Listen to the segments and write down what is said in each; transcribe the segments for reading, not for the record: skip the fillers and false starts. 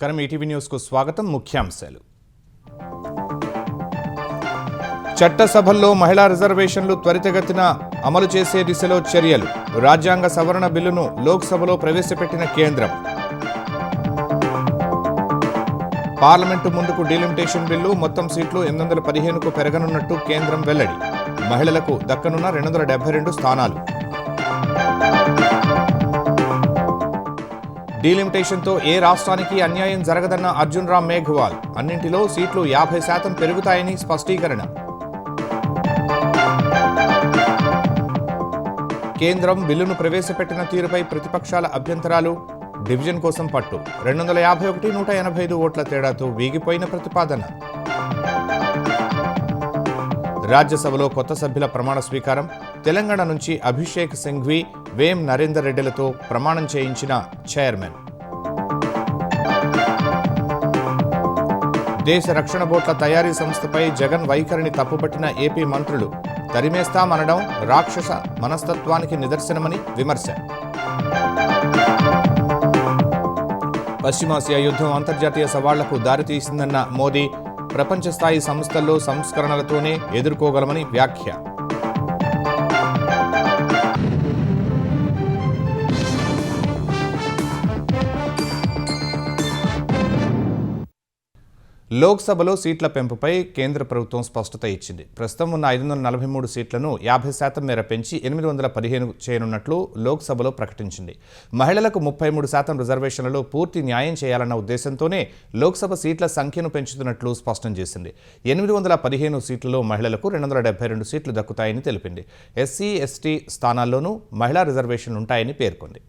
నమస్కారం ETV news కు స్వాగతం ముఖ్యాంశాలు చట్టసభల్లో మహిళా రిజర్వేషన్లు త్వరితగతిన అమలు చేసే దిశలో చర్యలు రాజ్యాంగ సవరణ బిల్లును లోక్సభలో ప్రవేశపెట్టిన కేంద్రం పార్లమెంటు ముందుకు డీలిమిటేషన్ బిల్లు మొత్తం సీట్లు 815కు పెరగనున్నట్టు కేంద్రం వెల్లడి మహిళలకు దక్కనున్న 272 స్థానాలు డీలిమిటేషన్తో ఏ రాష్ట్రానికి అన్యాయం జరగదన్న అర్జున్ రామ్ మేఘ్వాల్ అన్నింటిలో సీట్లు 50% పెరుగుతాయని స్పష్టీకరణ కేంద్రం బిల్లును ప్రవేశపెట్టిన తీరుపై ప్రతిపక్షాల అభ్యంతరాలు డివిజన్ కోసం పట్టు 251 185 ఓట్ల తేడాతో వీగిపోయిన ప్రతిపాదన రాజ్యసభలో కొత్త సభ్యుల ప్రమాణ స్వీకారం తెలంగాణ నుంచి అభిషేక్ సింఘ్వి వేం నరేందర్ రెడ్డిలతో ప్రమాణం చేయించిన చైర్మన్ దేశ రక్షణ బోట్ల తయారీ సంస్థపై జగన్ వైఖరిని తప్పుపట్టిన ఏపీ మంత్రులు తరిమేస్తామనడం రాక్షస మనస్తత్వానికి నిదర్శనమని విమర్శ పశ్చిమాసియా యుద్ధం అంతర్జాతీయ సవాళ్లకు దారితీసిందన్న మోదీ ప్రపంచ స్థాయి సంస్థల్లో సంస్కరణలతోనే ఎదుర్కోగలమని వ్యాఖ్య లోక్సభలో సీట్ల పెంపుపై కేంద్ర ప్రభుత్వం స్పష్టత ఇచ్చింది ప్రస్తుతం ఉన్న 543 సీట్లను 50% మేర పెంచి 815 చేయనున్నట్లు లోక్సభలో ప్రకటించింది మహిళలకు 33% రిజర్వేషన్లలో పూర్తి న్యాయం చేయాలన్న ఉద్దేశంతోనే లోక్సభ సీట్ల సంఖ్యను పెంచుతున్నట్లు స్పష్టం చేసింది 815 సీట్లలో మహిళలకు 272 సీట్లు దక్కుతాయని తెలిపింది ఎస్సీ ఎస్టీ స్థానాల్లోనూ మహిళా రిజర్వేషన్లు ఉంటాయని పేర్కొంది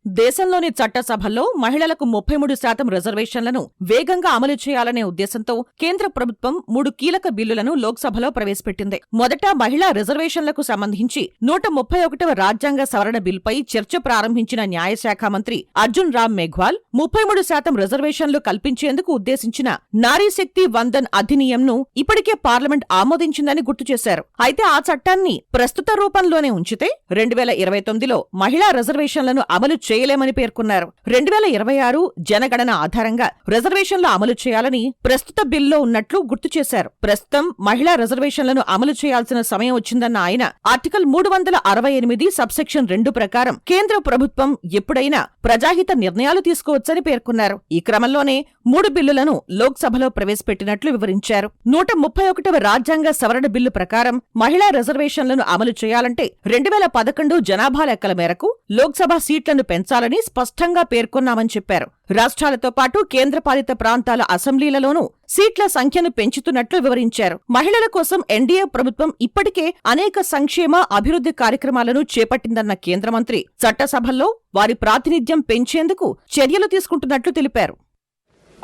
దేశంలోని చట్టసభల్లో మహిళలకు 33% రిజర్వేషన్లను వేగంగా అమలు చేయాలనే ఉద్దేశంతో కేంద్ర ప్రభుత్వం 3 కీలక బిల్లులను లోక్సభలో ప్రవేశపెట్టింది మొదట మహిళా రిజర్వేషన్లకు సంబంధించి 131వ రాజ్యాంగ సవరణ బిల్లుపై చర్చ ప్రారంభించిన న్యాయశాఖ మంత్రి అర్జున్ రామ్ మేఘ్వాల్ 33% రిజర్వేషన్లు కల్పించేందుకు ఉద్దేశించిన నారీ శక్తి వందన్ అధినియంను ఇప్పటికే పార్లమెంట్ ఆమోదించిందని గుర్తు చేశారు అయితే ఆ చట్టాన్ని ప్రస్తుత రూపంలోనే ఉంచితే 2029లో మహిళా రిజర్వేషన్లను అమలు చేయలేమని పేర్కొన్నారు 2026 జనగణన ఆధారంగా రిజర్వేషన్లు అమలు చేయాలని ప్రస్తుత బిల్లో ఉన్నట్లు గుర్తు చేశారు ప్రస్తుతం మహిళా రిజర్వేషన్లను అమలు చేయాల్సిన సమయం వచ్చిందన్న ఆయన ఆర్టికల్ 368 సబ్సెక్షన్ 2 ప్రకారం కేంద్ర ప్రభుత్వం ఎప్పుడైనా ప్రజాహిత నిర్ణయాలు తీసుకోవచ్చని పేర్కొన్నారు ఈ క్రమంలోనే 3 బిల్లులను లోక్సభలో ప్రవేశపెట్టినట్లు వివరించారు 131వ రాజ్యాంగ సవరణ బిల్లు ప్రకారం మహిళా రిజర్వేషన్లను అమలు చేయాలంటే 2011 జనాభా లెక్కల మేరకు లోక్సభ సీట్లను పెంచాలని స్పష్టంగా పేర్కొన్నామని చెప్పారు రాష్ట్రాలతో పాటు కేంద్రపాలిత ప్రాంతాల అసెంబ్లీలలోనూ సీట్ల సంఖ్యను పెంచుతున్నట్లు వివరించారు మహిళల కోసం ఎన్డీఏ ప్రభుత్వం ఇప్పటికే అనేక సంక్షేమ అభివృద్ధి కార్యక్రమాలను చేపట్టిందన్న కేంద్ర మంత్రి చట్టసభల్లో వారి ప్రాతినిధ్యం పెంచేందుకు చర్యలు తీసుకుంటున్నట్లు తెలిపారు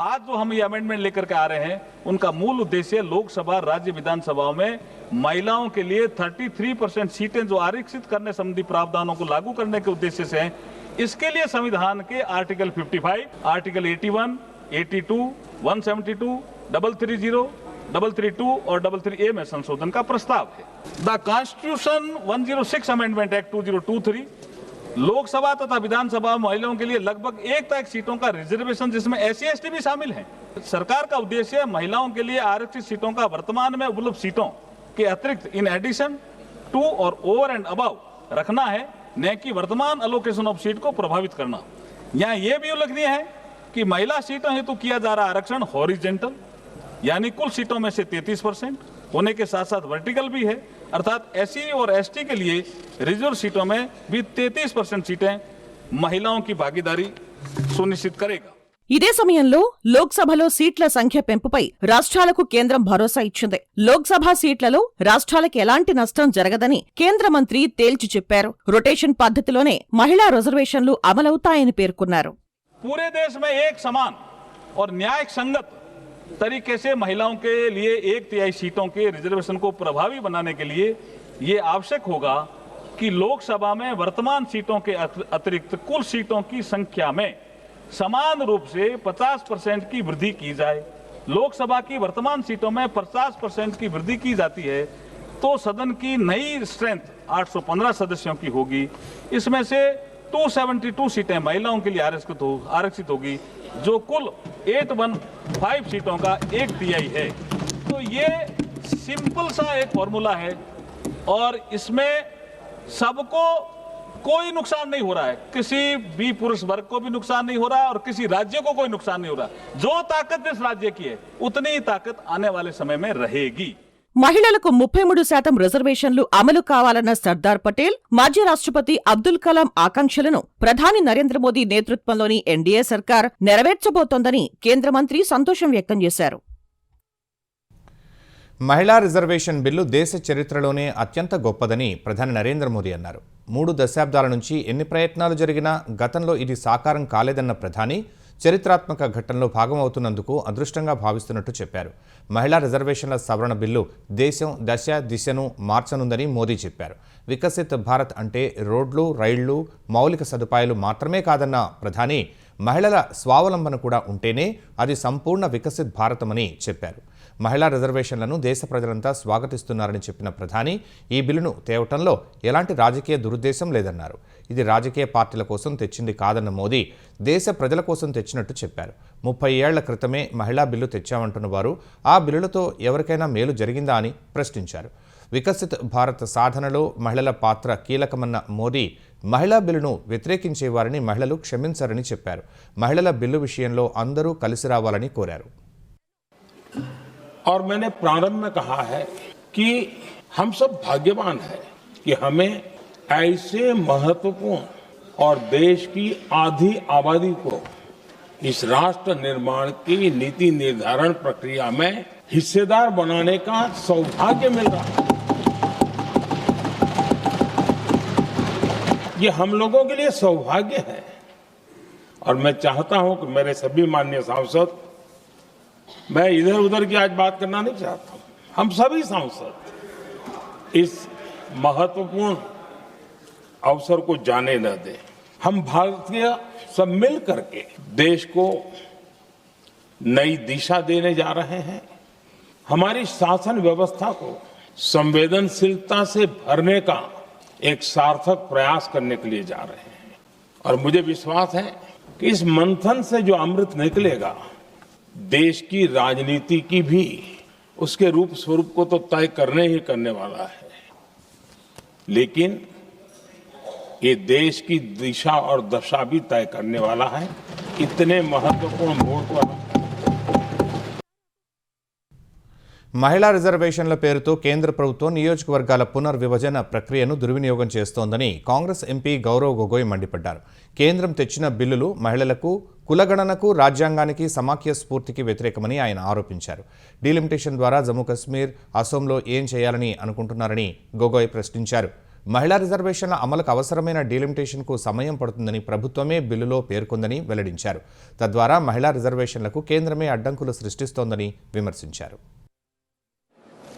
आज जो हम ये अमेंडमेंट लेकर के आ रहे हैं उनका मूल उद्देश्य लोकसभा राज्य विधानसभाओं में महिलाओं के लिए 33% सीटें जो आरक्षित करने संबंधी प्रावधानों को लागू करने के उद्देश्य से हैं इसके लिए संविधान के आर्टिकल 55, आर्टिकल 81, 82, 172, 330, 332 और 333A में संशोधन का प्रस्ताव है the constitution 106 amendment act 2023 Lok Sabha तथा विधानसभा महिलाओं के लिए लगभग 1 तक सीटों का रिजर्वेशन जिसमें एससी एसटी भी शामिल हैं सरकार का उद्देश्य महिलाओं के लिए आरक्षित सीटों का वर्तमान में उपलब्ध सीटों के अतिरिक्त इन एडिशन टू और ओवर एंड अबव रखना है न कि वर्तमान अलोकेशन ऑफ सीट को प्रभावित करना यहाँ ये भी उल्लेखनीय है कि महिला सीटों हेतु किया जा रहा आरक्षण हॉरिजेंटल यानी कुल सीटों में से 33% होने के साथ साथ वर्टिकल भी है अर्थात एससी और एसटी के लिए रिजर्व सीटों में भी 33% सीटें महिलाओं की भागीदारी सुनिश्चित करेगा ఇదే సమయంలో లోక్సభలో సీట్ల సంఖ్య పెంపుపై రాష్ట్రాలకు కేంద్రం భరోసా ఇచ్చింది లోక్సభ సీట్లలో రాష్ట్రాలకు ఎలాంటి నష్టం జరగదని కేంద్ర మంత్రి తేల్చి చెప్పారు రొటేషన్ పద్ధతిలోనే మహిళా రిజర్వేషన్లు అమలవుతాయని పేర్కొన్నారు पूरे देश में एक समान और न्याय संगत तरीके से महिलाओं के लिए 1/3 सीटों के रिजर्वेशन को प्रभावी बनाने के लिए ये आवश्यक होगा कि लोकसभा में वर्तमान सीटों के अतिरिक्त कुल सीटों की संख्या में समान रूप से 50% की वृद्धि की जाए लोकसभा की वर्तमान सीटों में 50% की वृद्धि की जाती है तो सदन की नई स्ट्रेंथ 815 सदस्यों की होगी इसमें से 272 सीटें महिलाओं के लिए आरक्षित होगी, जो कुल 815 सीटों का 1/3 है। तो ये सिंपल सा एक फॉर्मूला है और इसमें सबको कोई नुकसान नहीं हो रहा है, किसी भी पुरुष वर्ग को भी नुकसान नहीं हो रहा है और किसी राज्य को कोई नुकसान नहीं हो रहा। जो ताकत इस राज्य की है उतनी ही ताकत आने वाले समय में रहेगी। మహిళలకు 33% రిజర్వేషన్లు అమలు కావాలన్న సర్దార్ పటేల్, మాజీ రాష్ట్రపతి అబ్దుల్ కలాం ఆకాంక్షలను ప్రధాని నరేంద్ర మోదీ నేతృత్వంలోని ఎన్డీఏ సర్కార్ నెరవేర్చబోతోందని కేంద్ర మంత్రి సంతోషం వ్యక్తం చేశారు. మహిళా రిజర్వేషన్ బిల్లు దేశ చరిత్రలోనే అత్యంత గొప్పదని ప్రధాని నరేంద్ర మోదీ అన్నారు. 3 దశాబ్దాల నుంచి ఎన్ని ప్రయత్నాలు జరిగినా గతంలో ఇది సాకారం కాలేదన్న ప్రధాని చరిత్రాత్మక ఘట్టంలో భాగమవుతున్నందుకు అదృష్టంగా భావిస్తున్నట్టు చెప్పారు. మహిళా రిజర్వేషన్ల సవరణ బిల్లు దేశం దశ దిశను మార్చనుందని మోదీ చెప్పారు. వికసిత్ భారత్ అంటే రోడ్లు, రైళ్లు, మౌలిక సదుపాయాలు మాత్రమే కాదన్న ప్రధాని మహిళల స్వావలంబన కూడా ఉంటేనే అది సంపూర్ణ వికసిత్ భారతమని చెప్పారు. మహిళా రిజర్వేషన్లను దేశ ప్రజలంతా స్వాగతిస్తున్నారని చెప్పిన ప్రధాని ఈ బిల్లును తేవటంలో ఎలాంటి రాజకీయ దురుద్దేశం లేదన్నారు. ఇది రాజకీయ పార్టీల కోసం తెచ్చింది కాదన్న మోదీ దేశ ప్రజల కోసం తెచ్చినట్టు చెప్పారు. 30 ఏళ్ల క్రితమే మహిళా బిల్లు తెచ్చామంటున్న వారు ఆ బిల్లులతో ఎవరికైనా మేలు జరిగిందా అని ప్రశ్నించారు. వికసిత్ భారత్ సాధనలో మహిళల పాత్ర కీలకమన్న మోదీ మహిళా బిల్లును వ్యతిరేకించేవారిని మహిళలు క్షమించరని చెప్పారు. మహిళల బిల్లు విషయంలో అందరూ కలిసి రావాలని కోరారు. और मैंने प्रारंभ में कहा है कि हम सब भाग्यवान हैं कि हमें ऐसे महत्वपूर्ण और देश की आधी आबादी को इस राष्ट्र निर्माण की नीति निर्धारण प्रक्रिया में हिस्सेदार बनाने का सौभाग्य मिल रहा है। ये हम लोगों के लिए सौभाग्य है और मैं चाहता हूं कि मेरे सभी माननीय सांसद, मैं इधर उधर की आज बात करना नहीं चाहता हूं, हम सभी सांसद इस महत्वपूर्ण अवसर को जाने न दें। हम भारतीय सब मिल करके देश को नई दिशा देने जा रहे हैं। हमारी शासन व्यवस्था को संवेदनशीलता से भरने का एक सार्थक प्रयास करने के लिए जा रहे हैं और मुझे विश्वास है कि इस मंथन से जो अमृत निकलेगा देश की राजनीति की भी उसके रूप स्वरूप को तो तय करने ही करने वाला है, लेकिन ये देश की दिशा और दशा भी तय करने वाला है। इतने महत्वपूर्ण मोड़ पर మహిళా రిజర్వేషన్ల పేరుతో కేంద్ర ప్రభుత్వం నియోజకవర్గాల పునర్విభజన ప్రక్రియను దుర్వినియోగం చేస్తోందని కాంగ్రెస్ ఎంపీ గౌరవ్ గొగోయ్ మండిపడ్డారు. కేంద్రం తెచ్చిన బిల్లులు మహిళలకు, కులగణనకు, రాజ్యాంగానికి, సమాఖ్య స్ఫూర్తికి వ్యతిరేకమని ఆయన ఆరోపించారు. డీలిమిటేషన్ ద్వారా జమ్మూ కశ్మీర్, అసోంలో ఏం చేయాలని అనుకుంటున్నారని గొగోయ్ ప్రశ్నించారు. మహిళా రిజర్వేషన్ల అమలుకు అవసరమైన డీలిమిటేషన్కు సమయం పడుతుందని ప్రభుత్వమే బిల్లులో పేర్కొందని వెల్లడించారు. తద్వారా మహిళా రిజర్వేషన్లకు కేంద్రమే అడ్డంకులు సృష్టిస్తోందని విమర్శించారు.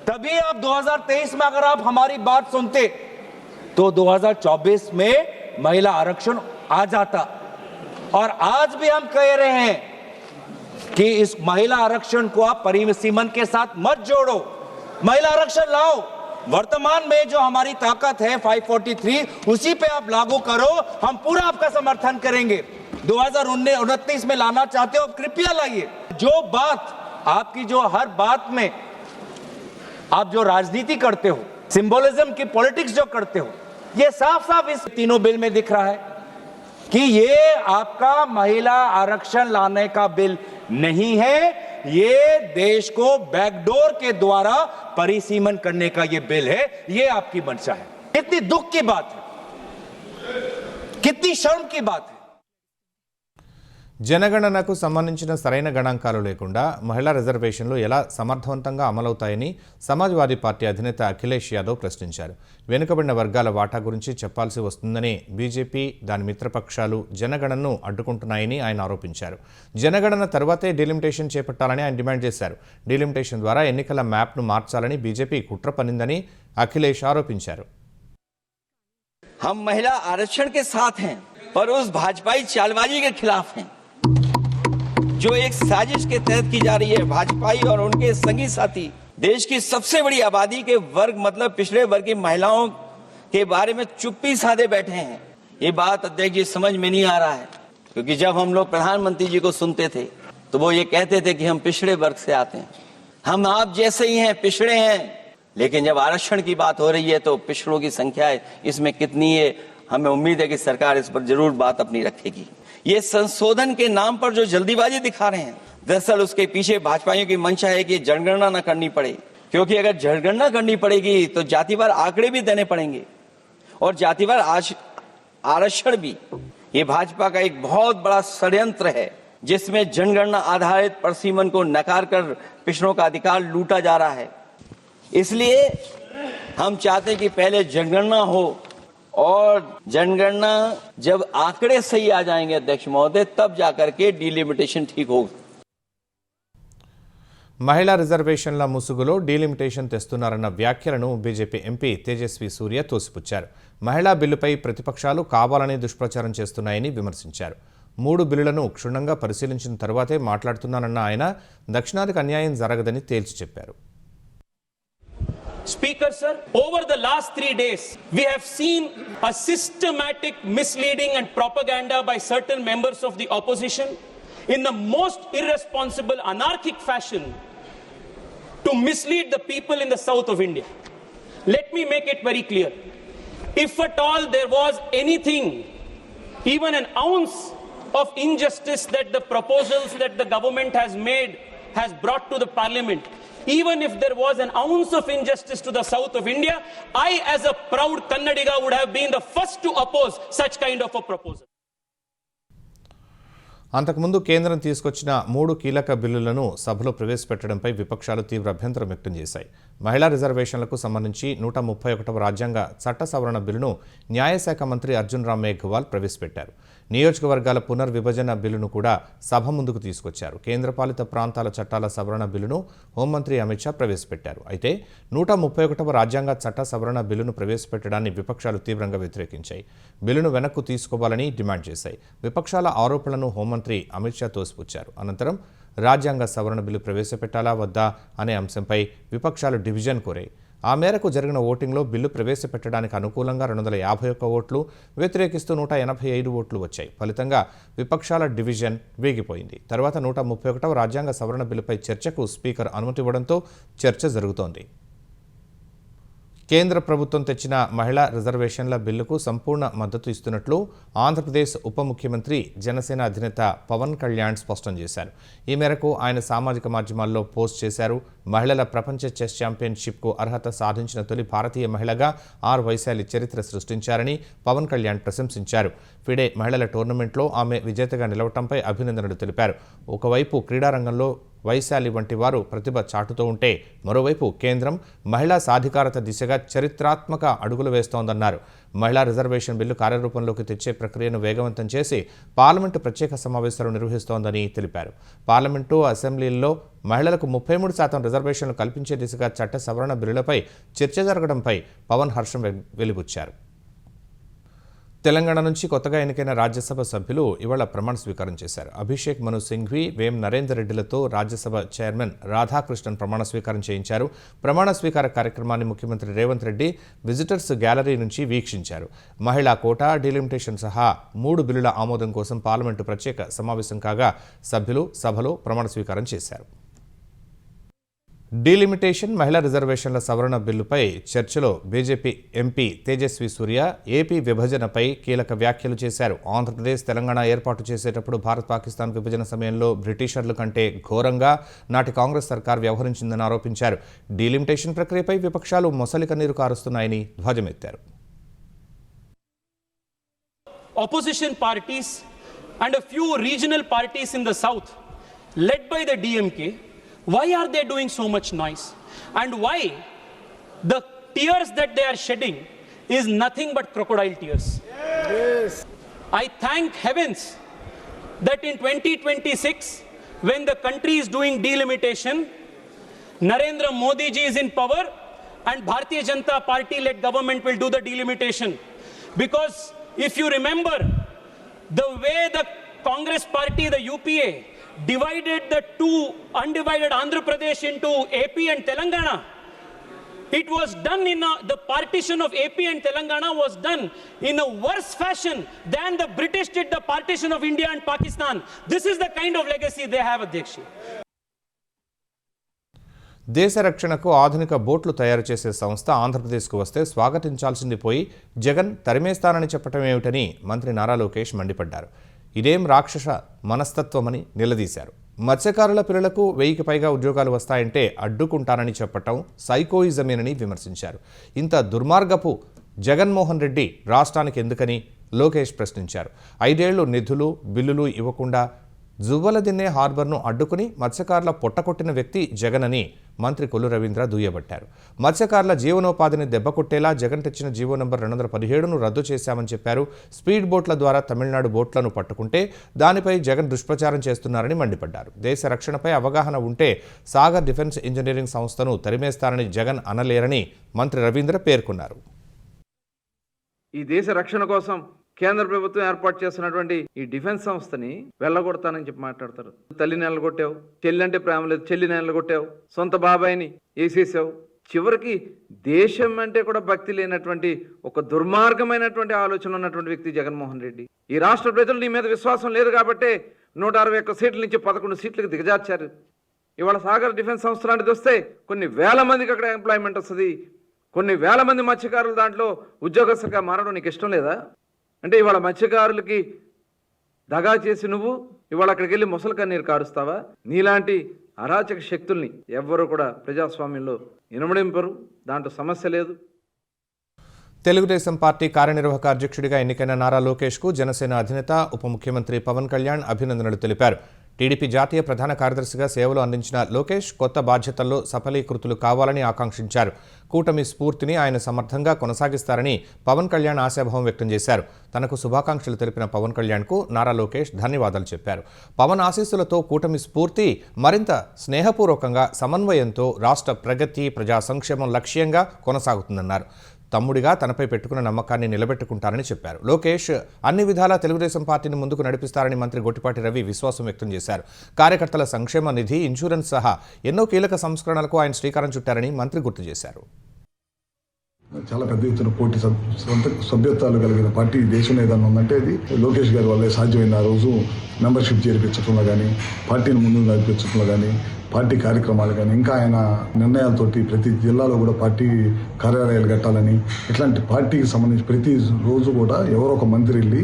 तभी आप 2023 में अगर आप हमारी बात सुनते तो 2024 में महिला आरक्षण आ जाता। और आज भी हम कह रहे हैं कि इस महिला आरक्षण को आप परिसीमन के साथ मत जोड़ो, महिला आरक्षण लाओ। वर्तमान में जो हमारी ताकत है 543 उसी पे आप लागू करो, हम पूरा आपका समर्थन करेंगे। 2029 में लाना चाहते हो कृपया लाइए। जो बात आपकी, जो हर बात में आप जो राजनीति करते हो, सिंबोलिज्म की पॉलिटिक्स जो करते हो, ये साफ साफ इस तीनों बिल में दिख रहा है कि ये आपका महिला आरक्षण लाने का बिल नहीं है, ये देश को बैकडोर के द्वारा परिसीमन करने का ये बिल है। ये आपकी मंशा है। कितनी दुख की बात है, कितनी शर्म की बात है। జనగణనకు సంబంధించిన సరైన గణాంకాలు లేకుండా మహిళా రిజర్వేషన్లు ఎలా సమర్థవంతంగా అమలవుతాయని సమాజ్వాదీ పార్టీ అధినేత అఖిలేష్ యాదవ్ ప్రశ్నించారు. వెనుకబడిన వర్గాల వాటా గురించి చెప్పాల్సి వస్తుందని బీజేపీ, దాని మిత్రపక్షాలు జనగణనను అడ్డుకుంటున్నాయని ఆయన ఆరోపించారు. జనగణన తర్వాతే డీలిమిటేషన్ చేపట్టాలని ఆయన డిమాండ్ చేశారు. డీలిమిటేషన్ ద్వారా ఎన్నికల మ్యాప్ను మార్చాలని బీజేపీ కుట్ర పన్నిందని అఖిలేష్ ఆరోపించారు. हम महिला आरक्षण के साथ हैं पर उस भाजपाई चालबाजी के खिलाफ हैं जो एक साजिश के तहत की जा रही है। भाजपाई और उनके संगी साथी देश की सबसे बड़ी आबादी के वर्ग मतलब पिछड़े वर्ग की महिलाओं के बारे में चुप्पी साधे बैठे हैं। ये बात अध्यक्ष जी समझ में नहीं आ रहा है, क्योंकि जब हम लोग प्रधानमंत्री जी को सुनते थे तो वो ये कहते थे कि हम पिछड़े वर्ग से आते हैं, हम आप जैसे ही हैं, पिछड़े हैं। लेकिन जब आरक्षण की बात हो रही है तो पिछड़ों की संख्या इसमें कितनी है, हमें उम्मीद है कि सरकार इस पर जरूर बात अपनी रखेगी। ये संशोधन के नाम पर जो जल्दीबाजी दिखा रहे हैं, दरअसल उसके पीछे भाजपाइयों की मंशा है कि जनगणना न करनी पड़े, क्योंकि अगर जनगणना करनी पड़ेगी तो जातिवार आंकड़े भी देने पड़ेंगे और जातिवार आरक्षण भी। ये भाजपा का एक बहुत बड़ा षड्यंत्र है जिसमें जनगणना आधारित परसीमन को नकार कर पिछड़ों का अधिकार लूटा जा रहा है। इसलिए हम चाहते हैं कि पहले जनगणना हो और जनगणना जब आंकड़े सही आ जाएंगे अध्यक्ष महोदय, तब जाकर के डीलिमिटेशन ठीक होगा। మహిళా రిజర్వేషన్ల ముసుగులో డీలిమిటేషన్ తెస్తున్నారన్న వ్యాఖ్యలను బీజేపీ ఎంపీ తేజస్వి సూర్య తోసిపుచ్చారు. మహిళా బిల్లుపై ప్రతిపక్షాలు కావాలని దుష్ప్రచారం చేస్తున్నాయని విమర్శించారు. 3 బిల్లులను క్షుణ్ణంగా పరిశీలించిన తర్వాతే మాట్లాడుతున్నానన్న ఆయన దక్షిణాదికి అన్యాయం జరగదని తేల్చి చెప్పారు. Speaker sir, over the last 3 days, we have seen a systematic misleading and propaganda by certain members of the opposition in the most irresponsible, anarchic fashion to mislead the people in the south of India. Let me make it very clear. If at all there was anything, even an ounce of injustice that the proposals that the government has brought to the parliament, even if there was an ounce of injustice to the south of India, I as a proud Kannadiga would have been the first to oppose such kind of a proposal. అంతకుముందు కేంద్రం తీసుకొచ్చిన 3 కీలక బిల్లులను సభలో ప్రవేశపెట్టడంపై విపక్షాలు తీవ్ర అభ్యంతరం వ్యక్తం చేశాయి. మహిళా రిజర్వేషన్లకు సంబంధించి 131వ రాజ్యాంగ చట్ట సవరణ బిల్లును న్యాయశాఖ మంత్రి అర్జున్ రామ్ మేఘ్వాల్ ప్రవేశపెట్టారు. నియోజకవర్గాల పునర్విభజన బిల్లును కూడా సభ ముందుకు తీసుకొచ్చారు. కేంద్రపాలిత ప్రాంతాల చట్టాల సవరణ బిల్లును హోంమంత్రి అమిత్ షా ప్రవేశపెట్టారు. అయితే 131వ రాజ్యాంగ చట్ట సవరణ బిల్లును ప్రవేశపెట్టడాన్ని విపక్షాలు తీవ్రంగా వ్యతిరేకించాయి. బిల్లును వెనక్కు తీసుకోవాలని డిమాండ్ చేశాయి. విపక్షాల ఆరోపణలను హోంమంత్రి అమిత్ షా తోసిపుచ్చారు. అనంతరం రాజ్యాంగ సవరణ బిల్లు ప్రవేశపెట్టాలా వద్దా అనే అంశంపై విపక్షాలు డివిజన్ కోరాయి. ఆ మేరకు జరిగిన ఓటింగ్లో బిల్లు ప్రవేశపెట్టడానికి అనుకూలంగా 251 ఓట్లు, వ్యతిరేకిస్తూ 185 ఓట్లు వచ్చాయి. ఫలితంగా విపక్షాల డివిజన్ వేగిపోయింది. తర్వాత 131వ రాజ్యాంగ సవరణ బిల్లుపై చర్చకు స్పీకర్ అనుమతి ఇవ్వడంతో చర్చ జరుగుతోంది. కేంద్ర ప్రభుత్వం తెచ్చిన మహిళా రిజర్వేషన్ల బిల్లుకు సంపూర్ణ మద్దతు ఇస్తున్నట్లు ఆంధ్రప్రదేశ్ ఉప ముఖ్యమంత్రి జనసేన అధినేత పవన్ కళ్యాణ్ స్పష్టం చేశారు. ఈ మేరకు ఆయన సామాజిక మాధ్యమాల్లో పోస్ట్ చేశారు. మహిళల ప్రపంచ చెస్ ఛాంపియన్షిప్కు అర్హత సాధించిన తొలి భారతీయ మహిళగా ఆర్ వైశాలి చరిత్ర సృష్టించారని పవన్ కళ్యాణ్ ప్రశంసించారు. ఫిడే మహిళల టోర్నమెంట్లో ఆమె విజేతగా నిలవటంపై అభినందనలు తెలిపారు. ఒకవైపు క్రీడారంగంలో వైశాలి వంటి వారు ప్రతిభ చాటుతూ ఉంటే మరోవైపు కేంద్రం మహిళా సాధికారత దిశగా చరిత్రాత్మక అడుగులు వేస్తోందన్నారు. మహిళా రిజర్వేషన్ బిల్లు కార్యరూపంలోకి తెచ్చే ప్రక్రియను వేగవంతం చేసి పార్లమెంటు ప్రత్యేక సమావేశాలు నిర్వహిస్తోందని తెలిపారు. పార్లమెంటు, అసెంబ్లీల్లో మహిళలకు 33% రిజర్వేషన్లు కల్పించే దిశగా చట్ట సవరణ బిల్లులపై చర్చ జరగడంపై పవన్ హర్షం వెలిబుచ్చారు. తెలంగాణ నుంచి కొత్తగా ఎన్నికైన రాజ్యసభ సభ్యులు ఇవాళ ప్రమాణ స్వీకారం చేశారు. అభిషేక్ మను సింఘ్వి, వేం నరేందర్ రెడ్డిలతో రాజ్యసభ చైర్మన్ రాధాకృష్ణన్ ప్రమాణ స్వీకారం చేయించారు. ప్రమాణ స్వీకార కార్యక్రమాన్ని ముఖ్యమంత్రి రేవంత్ రెడ్డి విజిటర్స్ గ్యాలరీ నుంచి వీక్షించారు. మహిళా కోటా, డీలిమిటేషన్ సహా 3 బిల్లుల ఆమోదం కోసం పార్లమెంటు ప్రత్యేక సమావేశం కాగా సభ్యులు సభలో ప్రమాణ స్వీకారం చేశారు. డీలిమిటేషన్, మహిళా రిజర్వేషన్ల సవరణ బిల్లుపై చర్చలో బీజేపీ ఎంపీ తేజస్వి సూర్య ఏపీ విభజనపై కీలక వ్యాఖ్యలు చేశారు. ఆంధ్రప్రదేశ్, తెలంగాణ ఏర్పాటు చేసేటప్పుడు భారత్ పాకిస్తాన్ విభజన సమయంలో బ్రిటిషర్ల కంటే ఘోరంగా నాటి కాంగ్రెస్ సర్కార్ వ్యవహరించిందని ఆరోపించారు. డీలిమిటేషన్ ప్రక్రియపై విపక్షాలు మొసలి కన్నీరు కారుస్తున్నాయని ధ్వజమెత్తారు. Opposition parties and a few regional parties in the south led by the DMK, why are they doing so much noise? And why the tears that they are shedding is nothing but crocodile tears? Yes. I thank heavens that in 2026, when the country is doing delimitation, Narendra Modi ji is in power and Bharatiya Janata Party led government will do the delimitation. Because if you remember the way the Congress party, the UPA, divided the two undivided Andhra Pradesh into AP and Telangana, It was done the partition of AP and Telangana was done in a worse fashion than the British did the partition of India and Pakistan. This is the kind of legacy they have, Adhyaksha. దేశ రక్షణకు ఆధునిక బోట్లు తయారు చేసే సంస్థ ఆంధ్రప్రదేశ్కు వస్తే స్వాగతించాల్సింది పోయి జగన్ తరిమేస్తానని చెప్పటం ఏమిటని మంత్రి నారా లోకేష్ మండిపడ్డారు. ఇదేం రాక్షస మనస్తత్వమని నిలదీశారు. మత్స్యకారుల పిల్లలకు 1000కి పైగా ఉద్యోగాలు వస్తాయంటే అడ్డుకుంటానని చెప్పటం సైకోయిజమేనని విమర్శించారు. ఇంత దుర్మార్గపు జగన్మోహన్ రెడ్డి రాష్ట్రానికి ఎందుకని లోకేష్ ప్రశ్నించారు. 5 ఏళ్లు నిధులు బిల్లులు ఇవ్వకుండా జువ్వలదిన్నే హార్బర్ను అడ్డుకుని మత్స్యకారుల పొట్టకొట్టిన వ్యక్తి జగన్ అని మంత్రి కొల్లు రవీంద్ర దుయ్యబట్టారు. మత్స్యకారుల జీవనోపాధిని దెబ్బకొట్టేలా జగన్ తెచ్చిన జీవో నంబర్ 217ను రద్దు చేశామని చెప్పారు. స్పీడ్ బోట్ల ద్వారా తమిళనాడు బోట్లను పట్టుకుంటే దానిపై జగన్ దుష్ప్రచారం చేస్తున్నారని మండిపడ్డారు. దేశ రక్షణపై అవగాహన ఉంటే సాగర్ డిఫెన్స్ ఇంజనీరింగ్ సంస్థను తరిమేస్తారని జగన్ అనలేరని మంత్రి రవీంద్ర పేర్కొన్నారు. ఈ దేశ రక్షణ కోసం కేంద్ర ప్రభుత్వం ఏర్పాటు చేస్తున్నటువంటి ఈ డిఫెన్స్ సంస్థని వెళ్ళగొడతానని చెప్పి మాట్లాడతారు. తల్లిని నెలగొట్టావు, చెల్లి అంటే ప్రేమ లేదు, చెల్లిని నెలగొట్టావు, సొంత బాబాయిని వేసేసావు. చివరికి దేశం అంటే కూడా భక్తి లేనటువంటి ఒక దుర్మార్గమైనటువంటి ఆలోచన ఉన్నటువంటి వ్యక్తి జగన్మోహన్ రెడ్డి. ఈ రాష్ట్ర ప్రజలు నీ మీద విశ్వాసం లేదు కాబట్టి 161 సీట్ల నుంచి 11 సీట్లకు దిగజార్చారు. ఇవాళ సాగర్ డిఫెన్స్ సంస్థ లాంటిది వస్తే కొన్ని వేల మందికి అక్కడ ఎంప్లాయ్మెంట్ వస్తుంది. కొన్ని వేల మంది మత్స్యకారులు దాంట్లో ఉద్యోగస్తులుగా మారడం నీకు ఇష్టం లేదా? అంటే ఇవాళ మత్స్యకారులకి దగా చేసి నువ్వు ఇవాళ అక్కడికి వెళ్ళి ముసలి కన్నీరు కారుస్తావా? నీలాంటి అరాచక శక్తుల్ని ఎవ్వరూ కూడా ప్రజాస్వామ్యంలో ఇనమడింపరు, దాంట్లో సమస్య లేదు. తెలుగుదేశం పార్టీ కార్యనిర్వాహక అధ్యక్షుడిగా ఎన్నికైన నారా లోకేష్కు జనసేన అధినేత ఉప ముఖ్యమంత్రి పవన్ కళ్యాణ్ అభినందనలు తెలిపారు. టీడీపీ జాతీయ ప్రధాన కార్యదర్శిగా సేవలు అందించిన లోకేష్ కొత్త బాధ్యతల్లో సఫలీకృతులు కావాలని ఆకాంక్షించారు. కూటమి స్ఫూర్తిని ఆయన సమర్థంగా కొనసాగిస్తారని పవన్ కళ్యాణ్ ఆశాభావం వ్యక్తం చేశారు. తనకు శుభాకాంక్షలు తెలిపిన పవన్ కళ్యాణ్కు నారా లోకేష్ ధన్యవాదాలు చెప్పారు. పవన్ ఆశీస్సులతో కూటమి స్ఫూర్తి మరింత స్నేహపూర్వకంగా సమన్వయంతో రాష్ట్ర ప్రగతి ప్రజా సంక్షేమం లక్ష్యంగా కొనసాగుతుందన్నారు. తమ్ముడిగా తనపై పెట్టుకున్న నమ్మకాన్ని నిలబెట్టుకుంటారని చెప్పారు. లోకేష్ అన్ని విధాలా తెలుగుదేశం పార్టీని ముందుకు నడిపిస్తారని మంత్రి గొట్టిపాటి రవి విశ్వాసం వ్యక్తం చేశారు. కార్యకర్తల సంక్షేమ నిధి, ఇన్సూరెన్స్ సహా ఎన్నో కీలక సంస్కరణలకు ఆయన శ్రీకారం చుట్టారని మంత్రి గుర్తు చేశారు. చాలా పెద్ద ఎత్తున పోటీ సభ్యత్వాలు కలిగిన పార్టీ దేశంలో ఏదన్నా ఉందంటే అది లోకేష్ గారి వల్లే సాధ్యమైంది. ఆ రోజు మెంబర్షిప్ చేర్పించడంలో కానీ, పార్టీని ముందుకు నడిపించడంలో కానీ, పార్టీ కార్యక్రమాలు కానీ, ఇంకా ఆయన నిర్ణయాలతోటి ప్రతి జిల్లాలో కూడా పార్టీ కార్యాలయాలు కట్టాలని, ఇట్లాంటి పార్టీకి సంబంధించి ప్రతి రోజు కూడా ఎవరో ఒక మంత్రి వెళ్ళి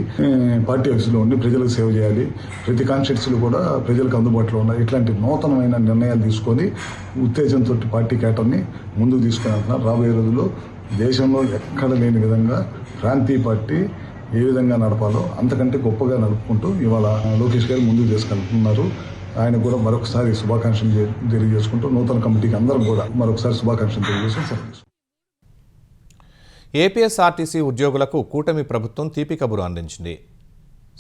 పార్టీ ఆఫీసులో ఉండి ప్రజలకు సేవ చేయాలి, ప్రతి కాన్స్టిట్యూన్సీలు కూడా ప్రజలకు అందుబాటులో ఉండాలి, ఇట్లాంటి నూతనమైన నిర్ణయాలు తీసుకొని ఉత్తేజంతో పార్టీ కేటర్ని ముందుకు తీసుకొని వెళ్తున్నారు. రాబోయే రోజుల్లో దేశంలో ఎక్కడ లేని విధంగా ప్రాంతీయ పార్టీ ఏ విధంగా నడపాలో అంతకంటే గొప్పగా నడుపుకుంటూ ఇవాళ లోకేష్ గారు ముందుకు తీసుకెళ్తున్నారు. ఆయన కూడా మరొకసారి శుభాకాంక్షలు తెలియజేసుకుంటూ నూతన కమిటీకి అందరం కూడా మరొకసారి శుభాకాంక్షలు తెలియజేసుకుంటారు. ఏపీఎస్ఆర్టీసీ ఉద్యోగులకు కూటమి ప్రభుత్వం తీపి కబురు అందించింది.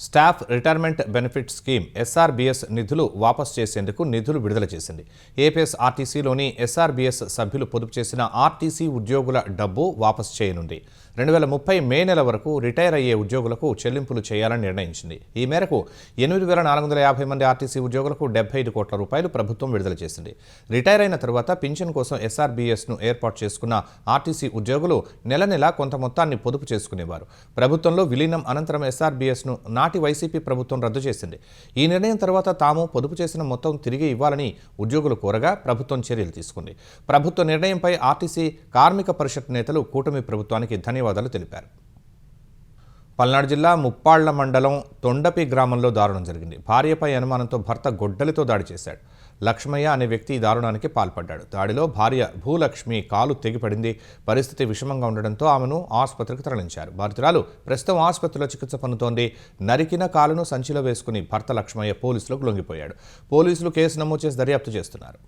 స్టాఫ్ రిటైర్మెంట్ బెనిఫిట్ స్కీమ్ ఎస్ఆర్బీఎస్ నిధులు వాపసు చేసేందుకు నిధులు విడుదల చేసింది. ఏపీఎస్ఆర్టీసీలోని ఎస్ఆర్బీఎస్ సభ్యులు పొదుపు చేసిన ఆర్టీసీ ఉద్యోగుల డబ్బు వాపసు చేయనుంది. 2030 మే నెల వరకు రిటైర్ అయ్యే ఉద్యోగులకు చెల్లింపులు చేయాలని నిర్ణయించింది. ఈ మేరకు 8,450 మంది ఆర్టీసీ ఉద్యోగులకు 75 కోట్ల రూపాయలు ప్రభుత్వం విడుదల చేసింది. రిటైర్ అయిన తరువాత పింఛన్ కోసం ఎస్ఆర్బీఎస్ను ఏర్పాటు చేసుకున్న ఆర్టీసీ ఉద్యోగులు నెల నెలా కొంత మొత్తాన్ని పొదుపు చేసుకునేవారు. ప్రభుత్వంలో విలీనం అనంతరం ఎస్ఆర్బీఎస్ను నాటి వైసీపీ ప్రభుత్వం రద్దు చేసింది. ఈ నిర్ణయం తర్వాత తాము పొదుపు చేసిన మొత్తం తిరిగి ఇవ్వాలని ఉద్యోగులు కోరగా ప్రభుత్వం చర్యలు తీసుకుంది. ప్రభుత్వ నిర్ణయంపై ఆర్టీసీ కార్మిక పరిషత్ నేతలు కూటమి ప్రభుత్వానికి ధన్యవాదాలు తెలిపారు. పల్నాడు జిల్లా ముప్పాళ్ల మండలం తొండపి గ్రామంలో దారుణం జరిగింది. భార్యపై అనుమానంతో భర్త గొడ్డలితో దాడి చేశాడు. లక్ష్మయ్య అనే వ్యక్తి ఈ దారుణానికి పాల్పడ్డాడు. దాడిలో భార్య భూలక్ష్మి కాలు తెగిపడింది. పరిస్థితి విషమంగా ఉండడంతో ఆమెను ఆసుపత్రికి తరలించారు. బాధితురాలు ప్రస్తుతం ఆసుపత్రిలో చికిత్స పొందుతోంది. నరికిన కాలును సంచిలో వేసుకుని భర్త లక్ష్మయ్య పోలీసులకు లొంగిపోయాడు. పోలీసులు కేసు నమోదు చేసి దర్యాప్తు చేస్తున్నారు.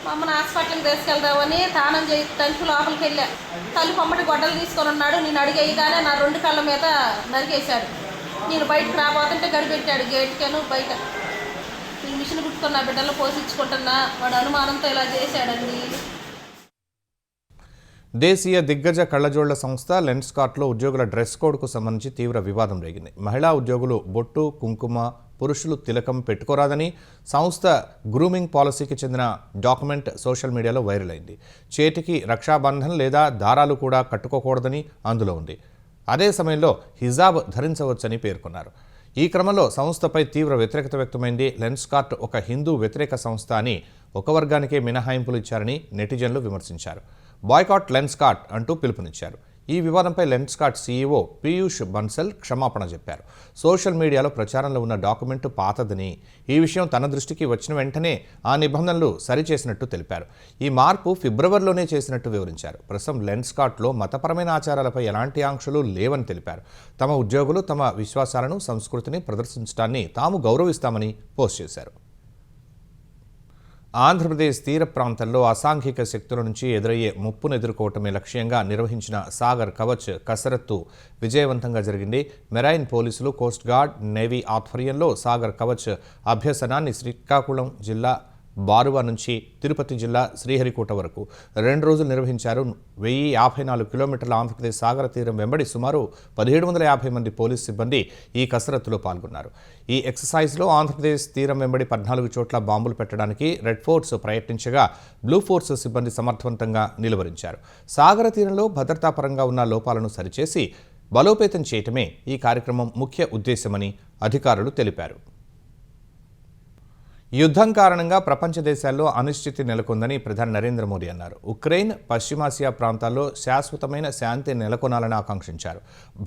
మా అమ్మని హాస్పిటల్కి తీసుకెళ్దామని తానం చేయి తలుపు లోపలికి వెళ్ళా. తలుపు అమ్మటి గొడ్డలు తీసుకొని ఉన్నాడు. నేను అడిగేయగానే నా 2 కళ్ళ మీద నరికేశాడు. నేను బయటకు రాబోతుంటే గడిపెట్టాడు గేట్కేను బయట. నేను మిషన్ కుట్టుకున్న బిడ్డలు పోషించుకుంటున్నా, వాడు అనుమానంతో ఇలా చేశాడండి. దేశీయ దిగ్గజ కళ్లజోళ్ల సంస్థ లెన్స్కార్ట్లో ఉద్యోగుల డ్రెస్ కోడ్కు సంబంధించి తీవ్ర వివాదం రేగింది. మహిళా ఉద్యోగులు బొట్టు, కుంకుమ, పురుషులు తిలకం పెట్టుకోరాదని సంస్థ గ్రూమింగ్ పాలసీకి చెందిన డాక్యుమెంట్ సోషల్ మీడియాలో వైరల్ అయింది. చేతికి రక్షాబంధన్ లేదా దారాలు కూడా కట్టుకోకూడదని అందులో ఉంది. అదే సమయంలో హిజాబ్ ధరించవచ్చని పేర్కొన్నారు. ఈ క్రమంలో సంస్థపై తీవ్ర వ్యతిరేకత వ్యక్తమైంది. లెన్స్కార్ట్ ఒక హిందూ వ్యతిరేక సంస్థ అని ఒక వర్గానికే మినహాయింపులు ఇచ్చారని నెటిజన్లు విమర్శించారు. బాయ్కాట్ లెన్స్కార్ట్ అంటూ పిలుపునిచ్చారు. ఈ వివాదంపై లెన్స్కార్ట్ సీఈఓ పీయూష్ బన్సల్ క్షమాపణ చెప్పారు. సోషల్ మీడియాలో ప్రచారంలో ఉన్న డాక్యుమెంట్ పాతదని, ఈ విషయం తన దృష్టికి వచ్చిన వెంటనే ఆ నిబంధనలు సరిచేసినట్టు తెలిపారు. ఈ మార్పు ఫిబ్రవరిలోనే చేసినట్టు వివరించారు. ప్రస్తుతం లెన్స్కార్ట్లో మతపరమైన ఆచారాలపై ఎలాంటి ఆంక్షలు లేవని తెలిపారు. తమ ఉద్యోగులు తమ విశ్వాసాలను, సంస్కృతిని ప్రదర్శించడాన్ని తాము గౌరవిస్తామని పోస్ట్ చేశారు. ఆంధ్రప్రదేశ్ తీర ప్రాంతంలో అసాంఘిక శక్తుల నుంచి ఎదురయ్యే ముప్పును ఎదుర్కోవటమే లక్ష్యంగా నిర్వహించిన సాగర్ కవచ్ కసరత్తు విజయవంతంగా జరిగింది. మెరైన్ పోలీసులు, కోస్ట్ గార్డ్, నేవీ ఆధ్వర్యంలో సాగర్ కవచ్ అభ్యసనాన్ని శ్రీకాకుళం జిల్లా బారువా నుంచి తిరుపతి జిల్లా శ్రీహరికోట వరకు 2 రోజులు నిర్వహించారు. 1054 కిలోమీటర్ల ఆంధ్రప్రదేశ్ సాగర తీరం వెంబడి సుమారు 1750 మంది పోలీసు సిబ్బంది ఈ కసరత్తులో పాల్గొన్నారు. ఈ ఎక్సర్సైజ్లో ఆంధ్రప్రదేశ్ తీరం వెంబడి 14 చోట్ల బాంబులు పెట్టడానికి రెడ్ ఫోర్స్ ప్రయత్నించగా బ్లూ ఫోర్స్ సిబ్బంది సమర్థవంతంగా నిలువరించారు. సాగర తీరంలో భద్రతాపరంగా ఉన్న లోపాలను సరిచేసి బలోపేతం చేయటమే ఈ కార్యక్రమం ముఖ్య ఉద్దేశమని అధికారులు తెలిపారు. యుద్ధం కారణంగా ప్రపంచ దేశాల్లో అనిశ్చితి నెలకొందని ప్రధాని నరేంద్ర మోదీ అన్నారు. ఉక్రెయిన్, పశ్చిమాసియా ప్రాంతాల్లో శాశ్వతమైన శాంతి నెలకొనాలని ఆకాంక్షించారు.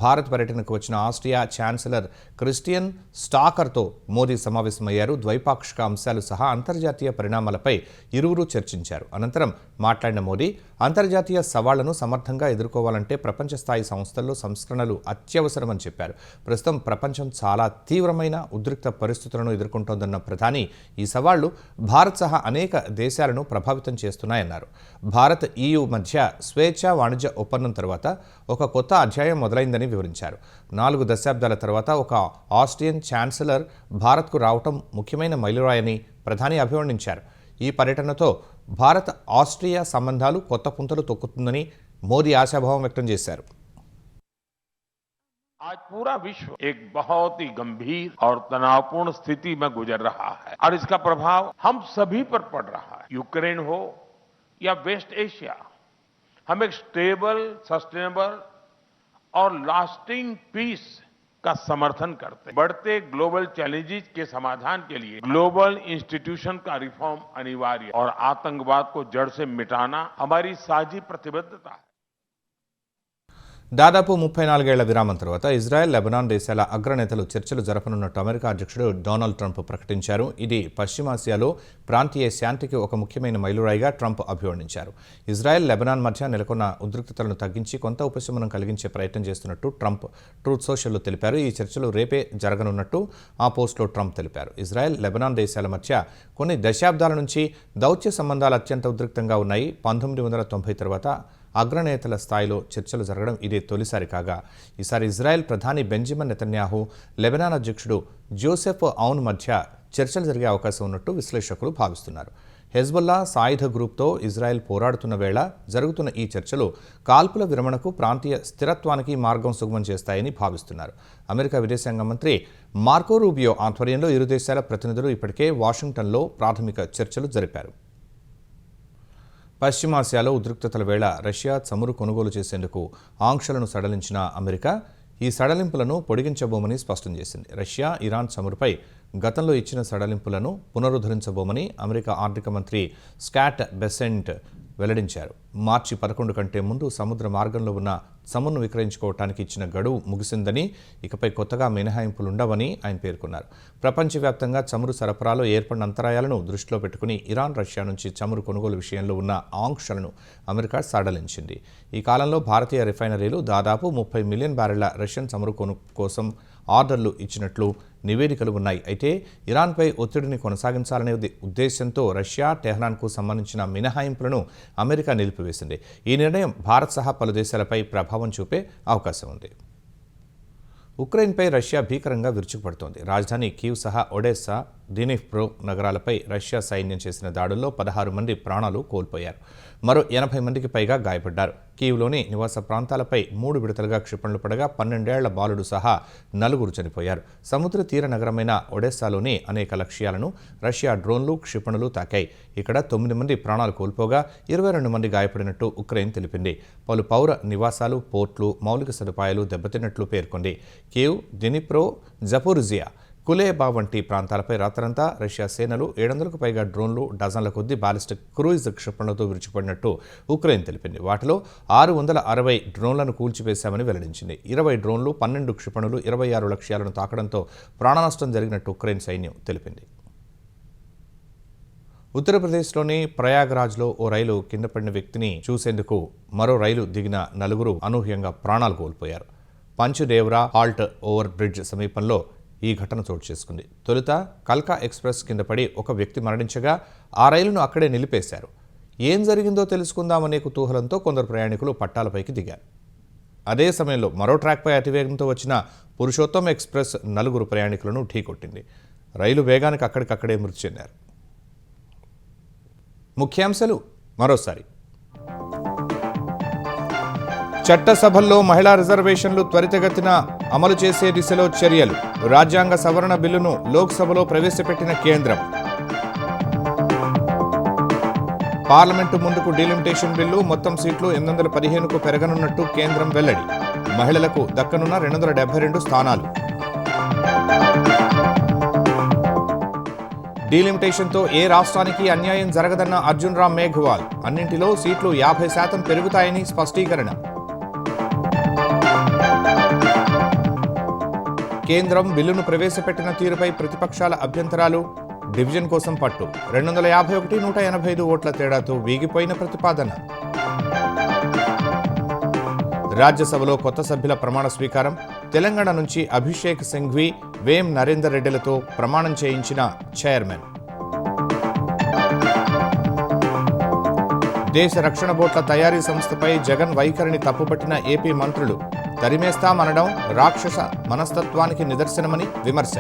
భారత్ పర్యటనకు వచ్చిన ఆస్ట్రియా ఛాన్సలర్ క్రిస్టియన్ స్టాకర్తో మోదీ సమావేశమయ్యారు. ద్వైపాక్షిక అంశాలు సహా అంతర్జాతీయ పరిణామాలపై ఇరువురు చర్చించారు. అనంతరం మాట్లాడిన మోదీ అంతర్జాతీయ సవాళ్లను సమర్థంగా ఎదుర్కోవాలంటే ప్రపంచ స్థాయి సంస్థల్లో సంస్కరణలు అత్యవసరమని చెప్పారు. ప్రస్తుతం ప్రపంచం చాలా తీవ్రమైన ఉద్రిక్త పరిస్థితులను ఎదుర్కొంటోందన్న ప్రధాని ఈ సవాళ్లు భారత్ సహా అనేక దేశాలను ప్రభావితం చేస్తున్నాయన్నారు. భారత్, EU మధ్య స్వేచ్ఛా వాణిజ్య ఒప్పందం తర్వాత ఒక కొత్త అధ్యాయం మొదలైందని వివరించారు. 4 దశాబ్దాల తర్వాత ఒక ఆస్ట్రియన్ ఛాన్సలర్ భారత్కు రావటం ముఖ్యమైన మైలురాయని ప్రధాని అభివర్ణించారు. ఈ పర్యటనతో భారత్ ఆస్ట్రియా సంబంధాలు కొత్త పుంతలు తొక్కుతుందని మోదీ ఆశాభావం వ్యక్తం చేశారు. आज पूरा विश्व एक बहुत ही गंभीर और तनावपूर्ण स्थिति में गुजर रहा है और इसका प्रभाव हम सभी पर पड़ रहा है. यूक्रेन हो या वेस्ट एशिया, हम एक स्टेबल, सस्टेनेबल और लास्टिंग पीस का समर्थन करते हैं. बढ़ते ग्लोबल चैलेंजेस के समाधान के लिए ग्लोबल इंस्टीट्यूशन का रिफॉर्म अनिवार्य और आतंकवाद को जड़ से मिटाना हमारी साझी प्रतिबद्धता है. దాదాపు 34 ఏళ్ల విరామం తర్వాత ఇజ్రాయెల్, లెబనాన్ దేశాల అగ్రనేతలు చర్చలు జరపనున్నట్టు అమెరికా అధ్యక్షుడు డొనాల్డ్ ట్రంప్ ప్రకటించారు. ఇది పశ్చిమాసియాలో ప్రాంతీయ శాంతికి ఒక ముఖ్యమైన మైలురాయిగా ట్రంప్ అభివర్ణించారు. ఇజ్రాయెల్, లెబనాన్ మధ్య నెలకొన్న ఉద్రిక్తతలను తగ్గించి కొంత ఉపశమనం కలిగించే ప్రయత్నం చేస్తున్నట్టు ట్రంప్ ట్రూత్ సోషల్లో తెలిపారు. ఈ చర్చలు రేపే జరగనున్నట్టు ఆ పోస్టులో ట్రంప్ తెలిపారు. ఇజ్రాయెల్, లెబనాన్ దేశాల మధ్య కొన్ని దశాబ్దాల నుంచి దౌత్య సంబంధాలు అత్యంత ఉద్రిక్తంగా ఉన్నాయి. 1990 తర్వాత అగ్రనేతల స్థాయిలో చర్చలు జరగడం ఇదే తొలిసారి కాగా ఈసారి ఇజ్రాయెల్ ప్రధాని బెంజమిన్ నెతన్యాహు, లెబనాన్ అధ్యక్షుడు జోసెఫ్ ఔన్ మధ్య చర్చలు జరిగే అవకాశం ఉన్నట్టు విశ్లేషకులు భావిస్తున్నారు. హెజ్బుల్లా సాయుధ గ్రూప్తో ఇజ్రాయెల్ పోరాడుతున్న వేళ జరుగుతున్న ఈ చర్చలు కాల్పుల విరమణకు, ప్రాంతీయ స్థిరత్వానికి మార్గం సుగమం చేస్తాయని భావిస్తున్నారు. అమెరికా విదేశాంగ మంత్రి మార్కో రూబియో ఆధ్వర్యంలో ఇరు దేశాల ప్రతినిధులు ఇప్పటికే వాషింగ్టన్లో ప్రాథమిక చర్చలు జరిపారు. పశ్చిమాసియాలో ఉద్రిక్తతల వేళ రష్యా చమురు కొనుగోలు చేసేందుకు ఆంక్షలను సడలించిన అమెరికా ఈ సడలింపులను పొడిగించబోమని స్పష్టం చేసింది. రష్యా, ఇరాన్ చమురుపై గతంలో ఇచ్చిన సడలింపులను పునరుద్ధరించబోమని అమెరికా ఆర్థిక మంత్రి స్కాట్ బెసెంట్ వెల్లడించారు. మార్చి 11 కంటే ముందు సముద్ర మార్గంలో ఉన్న చమురును విక్రయించుకోవటానికి ఇచ్చిన గడువు ముగిసిందని, ఇకపై కొత్తగా మినహాయింపులుండవని ఆయన పేర్కొన్నారు. ప్రపంచవ్యాప్తంగా చమురు సరఫరాలో ఏర్పడిన అంతరాయాలను దృష్టిలో పెట్టుకుని ఇరాన్, రష్యా నుంచి చమురు కొనుగోలు విషయంలో ఉన్న ఆంక్షలను అమెరికా సడలించింది. ఈ కాలంలో భారతీయ రిఫైనరీలు దాదాపు 30 మిలియన్ బ్యారెళ్ల రష్యన్ చమురు కోసం ఆర్డర్లు ఇచ్చినట్లు నివేదికలు ఉన్నాయి. అయితే ఇరాన్పై ఒత్తిడిని కొనసాగించాలనే ఉద్దేశంతో రష్యా, టెహ్రాన్కు సంబంధించిన మినహాయింపులను అమెరికా నిలిపివేసింది. ఈ నిర్ణయం భారత్ సహా పలు దేశాలపై ప్రభావం చూపే అవకాశం ఉంది. ఉక్రెయిన్పై రష్యా భీకరంగా విరుచుకుపడుతోంది. రాజధాని కీవ్ సహా ఒడెస్సా, దినిప్రో నగరాలపై రష్యా సైన్యం చేసిన దాడుల్లో 16 మంది ప్రాణాలు కోల్పోయారు. మరో 80 మందికి పైగా గాయపడ్డారు. కీవ్లోని నివాస ప్రాంతాలపై 3 విడతలుగా క్షిపణులు పడగా 12 ఏళ్ల బాలుడు సహా 4 చనిపోయారు. సముద్ర తీర నగరమైన ఒడెస్సాలోని అనేక లక్ష్యాలను రష్యా డ్రోన్లు, క్షిపణులు తాకాయి. ఇక్కడ 9 మంది ప్రాణాలు కోల్పోగా 22 మంది గాయపడినట్టు ఉక్రెయిన్ తెలిపింది. పలు పౌర నివాసాలు, పోర్ట్లు, మౌలిక సదుపాయాలు దెబ్బతిన్నట్లు పేర్కొంది. కీవ్, దినిప్రో, జపోరిజియా, కులేబా వంటి ప్రాంతాలపై రాత్రంతా రష్యా సేనలు 700కు పైగా డ్రోన్లు, డజన్ల కొద్దీ బాలిస్టిక్ క్రూయిజ్ క్షిపణులతో విరుచుకుపడినట్టు ఉక్రెయిన్ తెలిపింది. వాటిలో 660 డ్రోన్లను కూల్చివేశామని వెల్లడించింది. 20 డ్రోన్లు, 12 క్షిపణులు, 26 లక్ష్యాలను తాకడంతో ప్రాణనష్టం జరిగినట్టు ఉక్రెయిన్ సైన్యం తెలిపింది. ఉత్తరప్రదేశ్లోని ప్రయాగ్రాజ్లో ఓ రైలు కింద పడిన వ్యక్తిని చూసేందుకు మరో రైలు దిగిన 4 అనూహ్యంగా ప్రాణాలు కోల్పోయారు. పంచ్దేవ్రా హాల్ట్ ఓవర్ బ్రిడ్జ్ సమీపంలో ఈ ఘటన చోటు చేసుకుంది. తొలుత కల్కా ఎక్స్ప్రెస్ కింద పడి ఒక వ్యక్తి మరణించగా ఆ రైలును అక్కడే నిలిపేశారు. ఏం జరిగిందో తెలుసుకుందామనే కుతూహలంతో కొందరు ప్రయాణికులు పట్టాలపైకి దిగారు. అదే సమయంలో మరో ట్రాక్పై అతివేగంతో వచ్చిన పురుషోత్తం ఎక్స్ప్రెస్ 4 ప్రయాణికులను ఢీకొట్టింది. రైలు వేగానికి అక్కడికక్కడే మృతి చెందారు. ముఖ్యాంశాలు మరోసారి. చట్టసభల్లో మహిళా రిజర్వేషన్లు త్వరితగతిన అమలు చేసే దిశలో చర్యలు. రాజ్యాంగ సవరణ బిల్లును లోక్సభలో ప్రవేశపెట్టిన కేంద్రం. పార్లమెంటు ముందుకు డీలిమిటేషన్ బిల్లు, మొత్తం సీట్లు 815కు పెరగనున్నట్టు కేంద్రం వెల్లడి. మహిళలకు దక్కనున్న 272 స్థానాలు. డీలిమిటేషన్తో ఏ రాష్ట్రానికి అన్యాయం జరగదన్న అర్జున్ రామ్ మేఘ్వాల్. అన్నింటిలో సీట్లు 50% పెరుగుతాయని స్పష్టీకరణ. కేంద్రం బిల్లును ప్రవేశపెట్టిన తీరుపై ప్రతిపక్షాల అభ్యంతరాలు. డివిజన్ కోసం పట్టు. 251, 185 ఓట్ల తేడాతో వీగిపోయిన ప్రతిపాదన. రాజ్యసభలో కొత్త సభ్యుల ప్రమాణ స్వీకారం. తెలంగాణ నుంచి అభిషేక్ సింఘ్వి, వేం నరేందర్ రెడ్డిలతో ప్రమాణం చేయించిన చైర్మన్. దేశ రక్షణ బోట్ల తయారీ సంస్థపై జగన్ వైఖరిని తప్పుపట్టిన ఏపీ మంత్రులు. తరిమేస్తామనడం రాక్షస మనస్తత్వానికి నిదర్శనమని విమర్శ.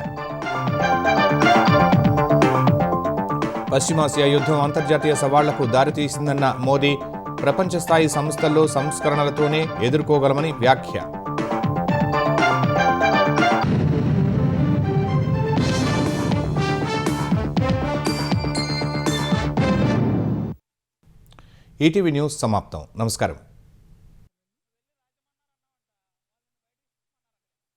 పశ్చిమాసియా యుద్ధం అంతర్జాతీయ సవాళ్లకు దారితీసిందన్న మోదీ. ప్రపంచ స్థాయి సంస్థల్లో సంస్కరణలతోనే ఎదుర్కోగలమని వ్యాఖ్య. ఈటీవీ న్యూస్ సమాప్తం. నమస్కారం.